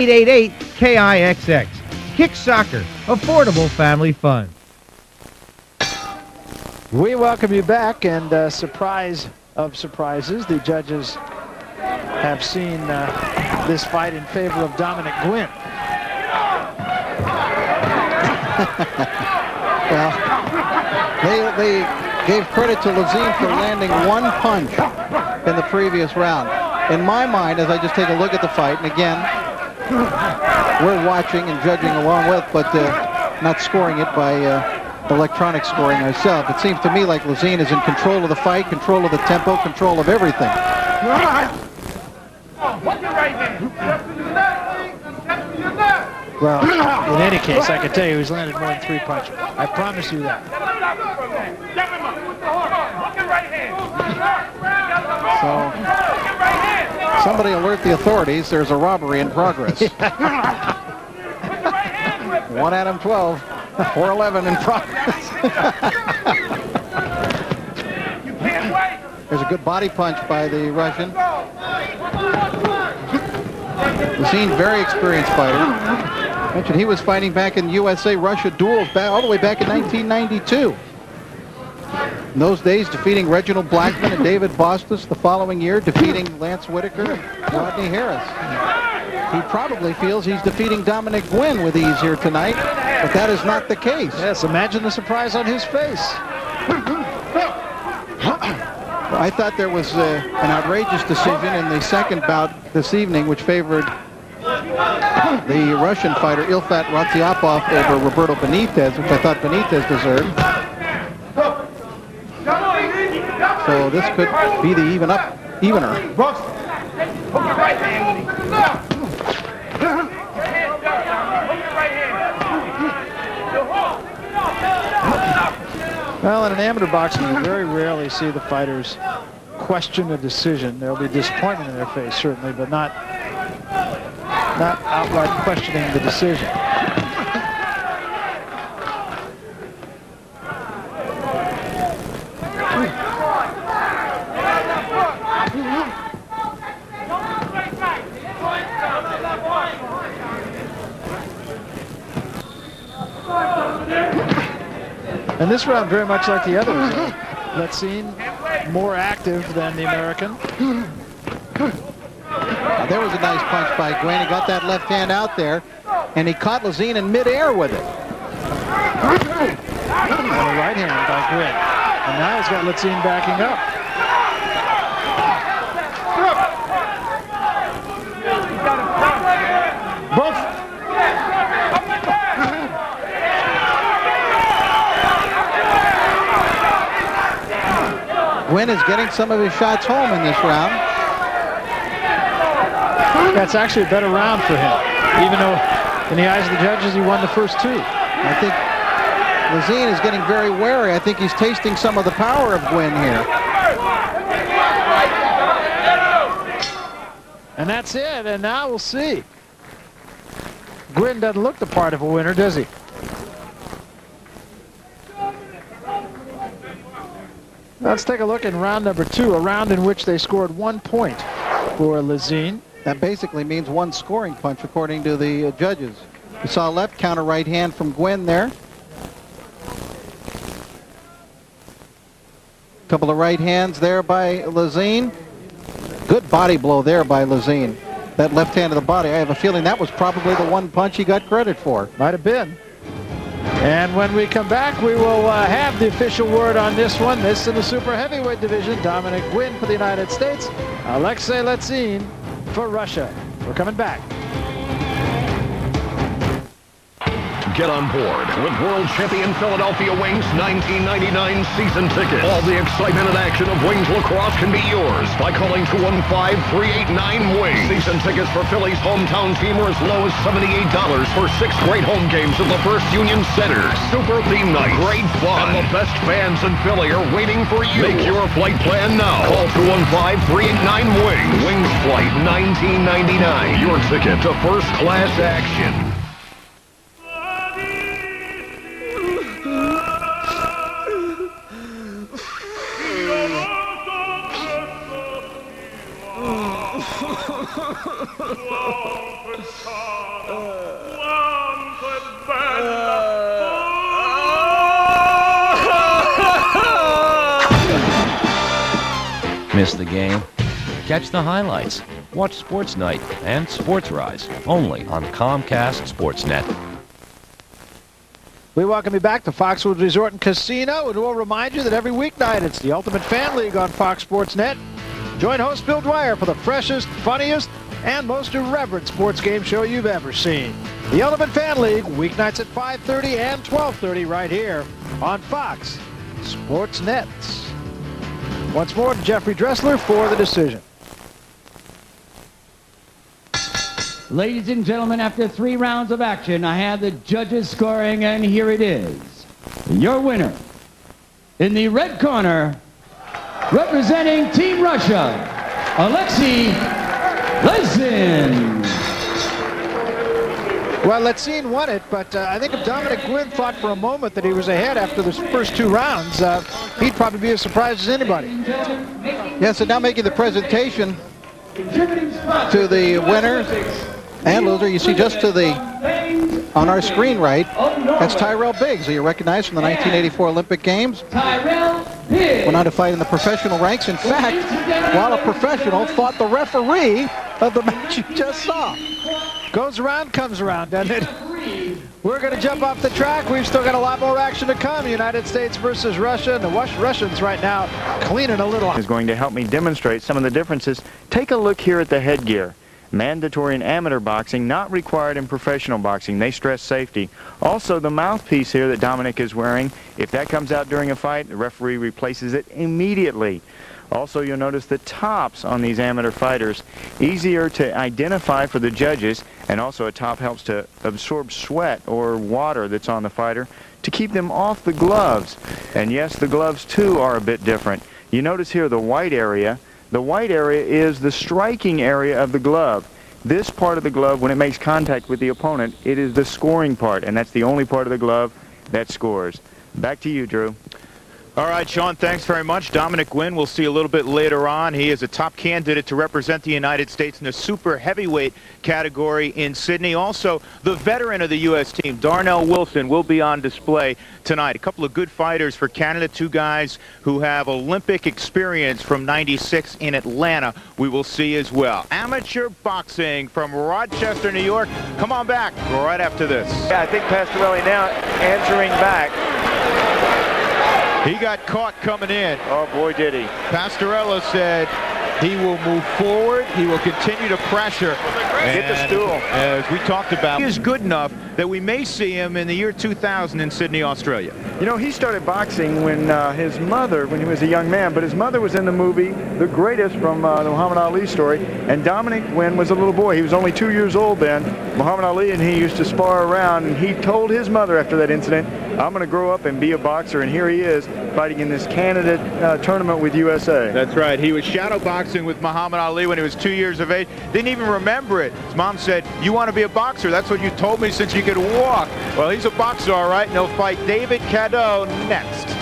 888 KIXX. Kick Soccer, affordable family fun. We welcome you back, and surprise of surprises, the judges have seen this fight in favor of Dominick Guinn. Well, they gave credit to Lezin for landing one punch in the previous round. In my mind, as I just take a look at the fight, and again, we're watching and judging along with, but not scoring it by electronic scoring ourselves. It seems to me like Lezin is in control of the fight, control of the tempo, control of everything. Well, in any case, I can tell you he's landed more than 3 punches. I promise you that. So, somebody alert the authorities. There's a robbery in progress. 1 Adam 12, 411 in progress. There's a good body punch by the Russian. Lezin, very experienced fighter. Mentioned he was fighting back in USA-Russia duels all the way back in 1992. In those days, defeating Reginald Blackman and David Bostis. The following year, defeating Lance Whitaker and Rodney Harris. He probably feels he's defeating Dominick Guinn with ease here tonight, but that is not the case. Yes, imagine the surprise on his face. I thought there was an outrageous decision in the second bout this evening, which favored the Russian fighter Ilfat Ratsiapov over Roberto Benitez, which I thought Benitez deserved. So this could be the evener. Well, in an amateur boxing, you very rarely see the fighters question a decision. There'll be disappointment in their face, certainly, but not outright questioning the decision. And this round, very much like the others, Lezin more active than the American. There was a nice punch by Guinn. He got that left hand out there, and he caught Lezin in midair with it. And a right hand by Guinn. And now he's got Lezin backing up. Guinn is getting some of his shots home in this round. That's actually a better round for him, even though in the eyes of the judges he won the first 2. I think Lezin is getting very wary. I think he's tasting some of the power of Guinn here. And that's it, and now we'll see. Guinn doesn't look the part of a winner, does he? Let's take a look in round number 2, a round in which they scored 1 point for Lezin. That basically means 1 scoring punch, according to the judges. You saw left counter right hand from Guinn there. Couple of right hands there by Lezin. Good body blow there by Lezin. That left hand to the body, I have a feeling that was probably the 1 punch he got credit for. Might have been. And when we come back, we will have the official word on this one. This in the super heavyweight division. Dominick Guinn for the United States. Alexei Lezin for Russia. We're coming back. Get on board with World Champion Philadelphia Wings 1999 season tickets. All the excitement and action of Wings lacrosse can be yours by calling 215-389-WINGS. Season tickets for Philly's hometown team are as low as $78 for 6 great home games at the First Union Center. Super theme night, great fun, and the best fans in Philly are waiting for you. Make your flight plan now. Call 215-389-WINGS. Wings Flight 1999. Your ticket to first-class action. Miss the game? Catch the highlights. Watch Sports Night and Sports Rise only on Comcast Sportsnet. We welcome you back to Foxwoods Resort and Casino, and we'll remind you that every weeknight it's the Ultimate Fan League on Fox Sports Net. Join host Bill Dwyer for the freshest, funniest, and most irreverent sports game show you've ever seen. The Ultimate Fan League, weeknights at 5:30 and 12:30 right here on Fox Sports Net. Once more to Jeffrey Dressler for the decision. Ladies and gentlemen, after 3 rounds of action, I have the judges scoring, and here it is. Your winner, in the red corner, representing Team Russia, Alexei Lezin. Well, Lezin won it, but I think if Dominick Guinn thought for a moment that he was ahead after the first 2 rounds, he'd probably be as surprised as anybody. Yes, and now making the presentation to the winner and loser. You see just to the, on our screen right, that's Tyrell Biggs, who you recognize from the 1984 Olympic Games. Went on to fight in the professional ranks. In fact, while a professional, fought the referee of the match you just saw. Goes around, comes around, doesn't it? We're going to jump off the track. We've still got a lot more action to come. United States versus Russia. And the Russians right now cleaning a little. Is going to help me demonstrate some of the differences. Take a look here at the headgear. Mandatory in amateur boxing, not required in professional boxing. They stress safety. Also, the mouthpiece here that Dominick is wearing, if that comes out during a fight, the referee replaces it immediately. Also, you'll notice the tops on these amateur fighters, easier to identify for the judges, and also a top helps to absorb sweat or water that's on the fighter to keep them off the gloves. And yes, the gloves too are a bit different. You notice here the white area. The white area is the striking area of the glove. This part of the glove, when it makes contact with the opponent, it is the scoring part, and that's the only part of the glove that scores. Back to you, Drew. All right, Sean, thanks very much. Dominick Guinn, we'll see a little bit later on. He is a top candidate to represent the United States in the super heavyweight category in Sydney. Also, the veteran of the U.S. team, Darnell Wilson, will be on display tonight. A couple of good fighters for Canada, 2 guys who have Olympic experience from '96 in Atlanta. We will see as well. Amateur boxing from Rochester, New York. Come on back right after this. Yeah, I think Pastorelli now answering back. He got caught coming in. Oh, boy, did he. Pastorella said he will move forward. He will continue to pressure. Get the stool. As we talked about, he is good enough that we may see him in the year 2000 in Sydney, Australia. You know, he started boxing when his mother, when he was a young man, but his mother was in the movie The Greatest from the Muhammad Ali story, and Dominick Guinn was a little boy. He was only 2 years old then. Muhammad Ali and he used to spar around, and he told his mother after that incident, I'm going to grow up and be a boxer, and here he is fighting in this Canada tournament with USA. That's right. He was shadow boxing with Muhammad Ali when he was 2 years of age. Didn't even remember it. His mom said, you want to be a boxer? That's what you told me since you could walk. Well, he's a boxer, all right, and he'll fight David Cadeau next.